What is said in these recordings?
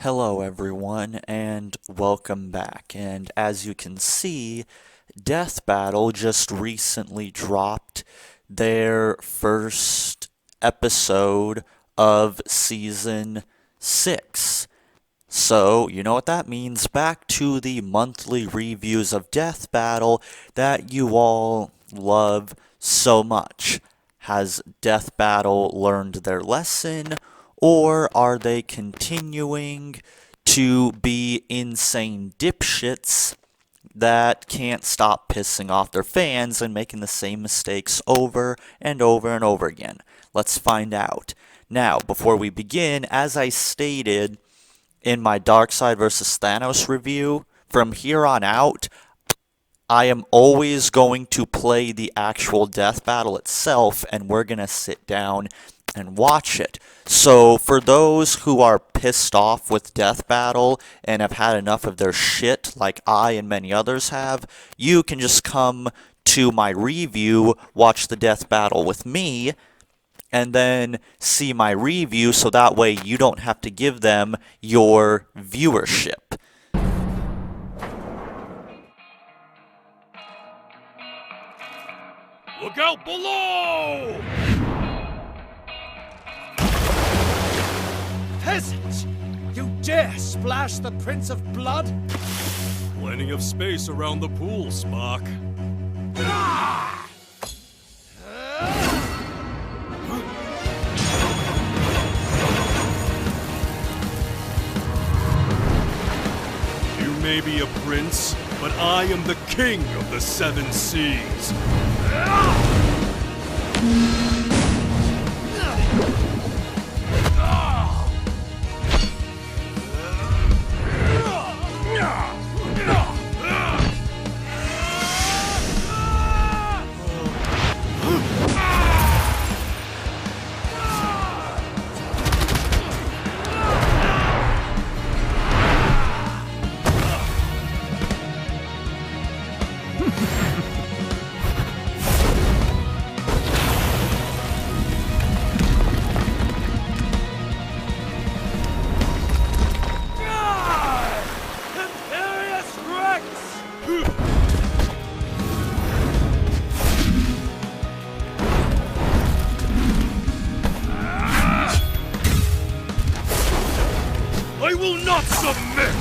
Hello everyone, and welcome back. And as you can see, Death Battle just recently dropped their first episode of Season 6. So, you know what that means. Back to the monthly reviews of Death Battle that you all love so much. Has Death Battle learned their lesson, or are they continuing to be insane dipshits that can't stop pissing off their fans and making the same mistakes over and over and over again? Let's find out. Now, before we begin, as I stated in my Darkseid vs. Thanos review, from here on out, I am always going to play the actual death battle itself, and we're going to sit down and watch it. So, for those who are pissed off with Death Battle and have had enough of their shit, like I and many others have, you can just come to my review, watch the Death Battle with me, and then see my review, so that way you don't have to give them your viewership. Look out below! Peasant! You dare splash the Prince of Blood? Plenty of space around the pool, Spock. You may be a prince, but I am the king of the seven seas. I will not submit!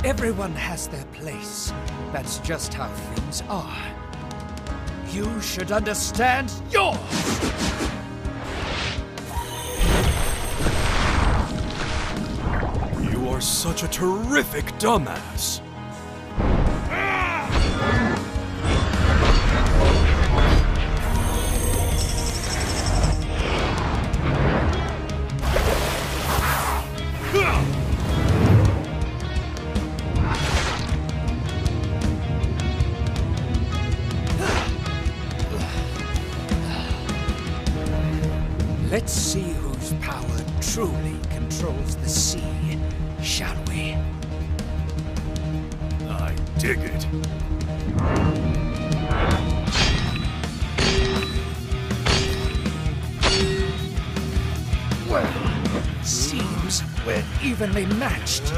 Everyone has their place. That's just how things are. You should understand yours! You are such a terrific dumbass. Let's see whose power truly controls the sea, shall we? I dig it. Well, seems we're evenly matched.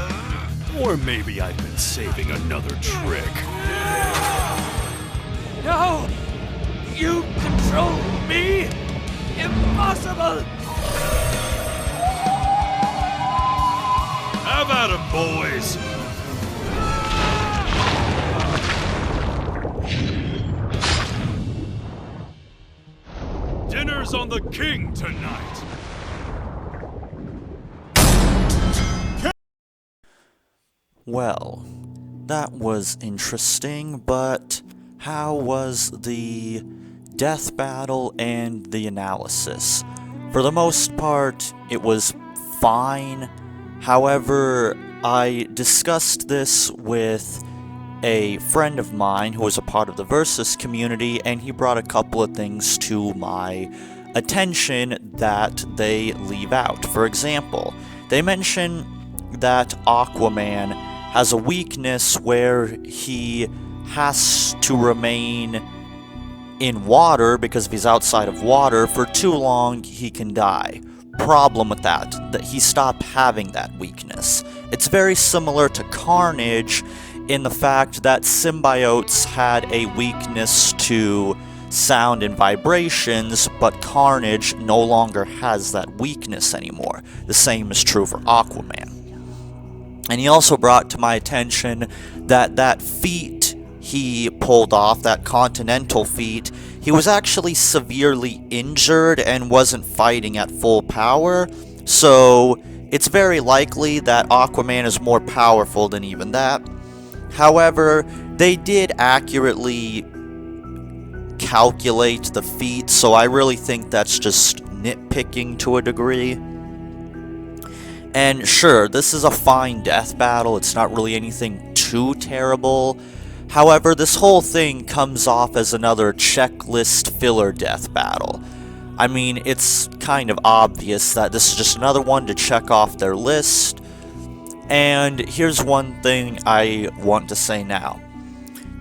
Or maybe I've been saving another trick. No! You control me? Impossible! Have at 'em, boys! Dinner's on the king tonight! Well, that was interesting, but how was the death battle and the analysis? For the most part, it was fine. However, I discussed this with a friend of mine who was a part of the Versus community, and he brought a couple of things to my attention that they leave out. For example, they mention that Aquaman has a weakness where he has to remain in water, because if he's outside of water for too long, he can die. Problem with that he stopped having that weakness. It's very similar to Carnage in the fact that symbiotes had a weakness to sound and vibrations, but Carnage no longer has that weakness anymore. The same is true for Aquaman. And he also brought to my attention that that feat he pulled off, that continental feat, he was actually severely injured and wasn't fighting at full power, so it's very likely that Aquaman is more powerful than even that. However, they did accurately calculate the feat, so I really think that's just nitpicking to a degree. And sure, this is a fine death battle, it's not really anything too terrible. However, this whole thing comes off as another checklist filler death battle. I mean, it's kind of obvious that this is just another one to check off their list. And here's one thing I want to say now.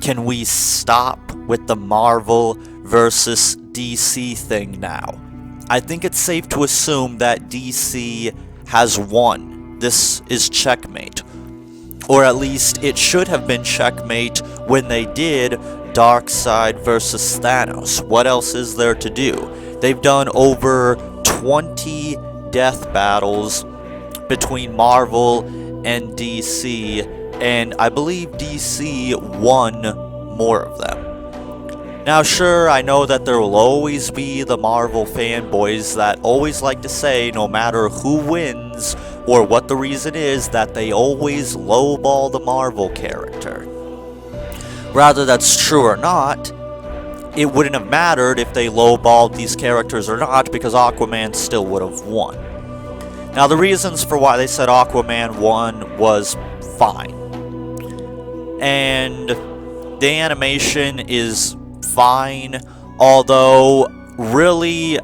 Can we stop with the Marvel versus DC thing now? I think it's safe to assume that DC has won. This is checkmate. Or at least it should have been checkmate when they did Darkseid versus Thanos. What else is there to do? They've done over 20 death battles between Marvel and DC, and I believe DC won more of them. Now sure, I know that there will always be the Marvel fanboys that always like to say no matter who wins or what the reason is, that they always lowball the Marvel character. Whether that's true or not, it wouldn't have mattered if they lowballed these characters or not, because Aquaman still would have won. Now the reasons for why they said Aquaman won was fine. And the animation is fine, although really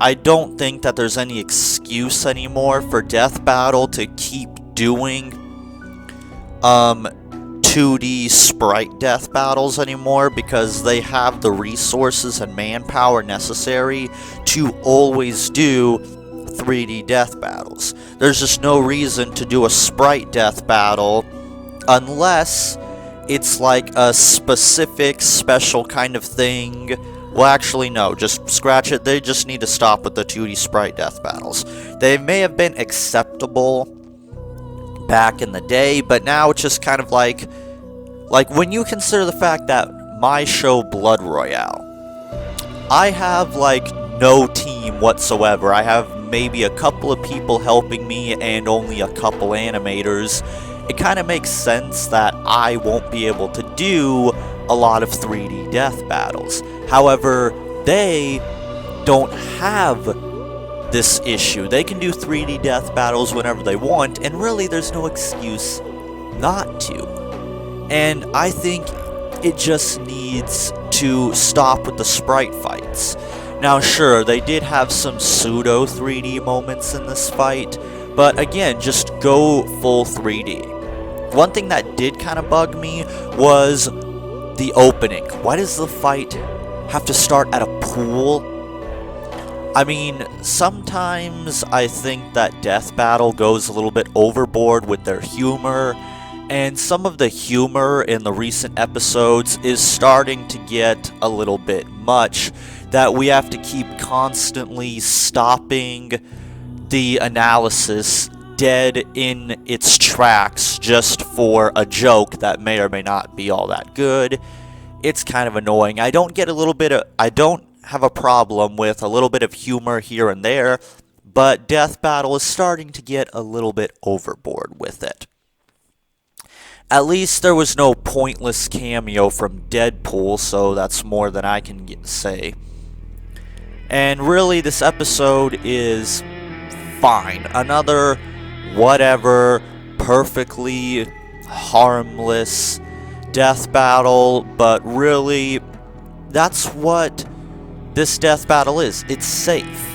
I don't think that there's any excuse anymore for Death Battle to keep doing 2D sprite death battles anymore, because they have the resources and manpower necessary to always do 3D death battles. There's just no reason to do a sprite death battle unless it's like a specific special kind of thing. Well, actually, no, just scratch it. They just need to stop with the 2D sprite death battles. They may have been acceptable back in the day, but now it's just kind of like when you consider the fact that my show Blood Royale, I have like no team whatsoever. I have maybe a couple of people helping me and only a couple animators. It kind of makes sense that I won't be able to do a lot of 3D death battles. However, they don't have this issue. They can do 3D death battles whenever they want, and really there's no excuse not to. And I think it just needs to stop with the sprite fights. Now sure, they did have some pseudo 3D moments in this fight, but again, just go full 3D. One thing that did kind of bug me was the opening. Why does the fight have to start at a pool? I mean, sometimes I think that Death Battle goes a little bit overboard with their humor, and some of the humor in the recent episodes is starting to get a little bit much, that we have to keep constantly stopping the analysis dead in its tracks just for a joke that may or may not be all that good. It's kind of annoying. I don't have a problem with a little bit of humor here and there, but Death Battle is starting to get a little bit overboard with it. At least there was no pointless cameo from Deadpool, so that's more than I can say. And really, this episode is fine. Another whatever, perfectly harmless death battle, but really, that's what this death battle is. It's safe.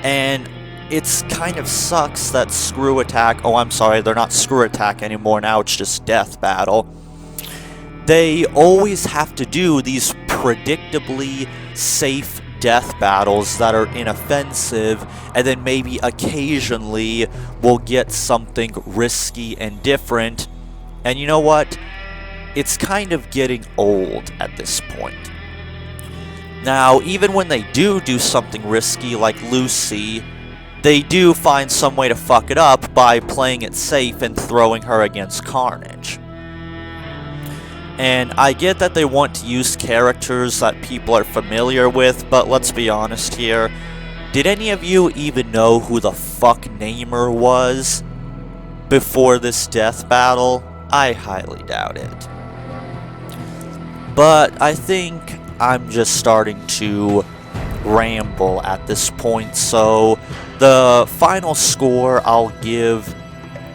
And it's kind of sucks that Screw Attack, oh I'm sorry, they're not Screw Attack anymore, now it's just Death Battle. They always have to do these predictably safe death battles that are inoffensive, and then maybe occasionally we'll get something risky and different. And you know what? It's kind of getting old at this point. Now, even when they do something risky like Lucy, they do find some way to fuck it up by playing it safe and throwing her against Carnage. And I get that they want to use characters that people are familiar with, but let's be honest here. Did any of you even know who the fuck Namor was before this death battle? I highly doubt it. But I think I'm just starting to ramble at this point, so the final score I'll give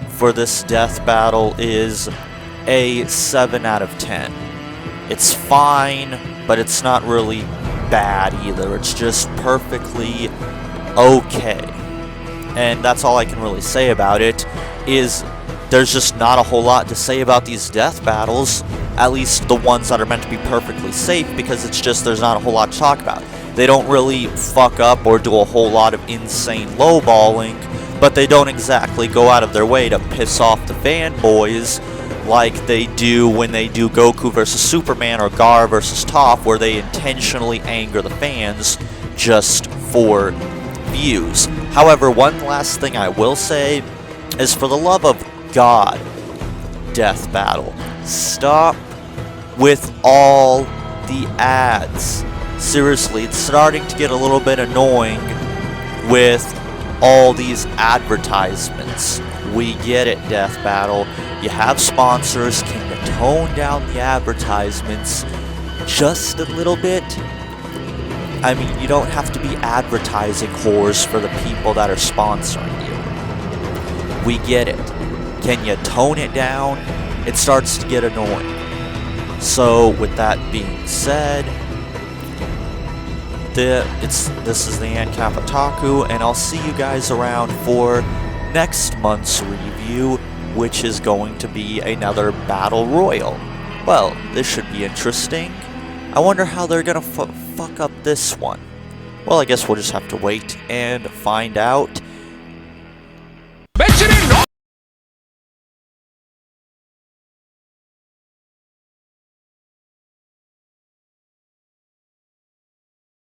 for this death battle is a 7 out of 10. It's fine, but it's not really bad either. It's just perfectly okay. And that's all I can really say about it, is there's just not a whole lot to say about these death battles, at least the ones that are meant to be perfectly safe, because it's just there's not a whole lot to talk about. They don't really fuck up or do a whole lot of insane lowballing, but they don't exactly go out of their way to piss off the fanboys like they do when they do Goku vs. Superman or Gar vs. Toph, where they intentionally anger the fans just for views. However, one last thing I will say is, for the love of God, Death Battle, stop with all the ads. Seriously, it's starting to get a little bit annoying with all these advertisements. We get it, Death Battle. You have sponsors. Can you tone down the advertisements just a little bit? I mean, you don't have to be advertising whores for the people that are sponsoring you. We get it. Can you tone it down? It starts to get annoying. So, with that being said, this is the ANCAP Otaku, and I'll see you guys around for next month's review, which is going to be another Battle Royal. Well, this should be interesting. I wonder how they're gonna fuck up this one. Well, I guess we'll just have to wait and find out. Mention it!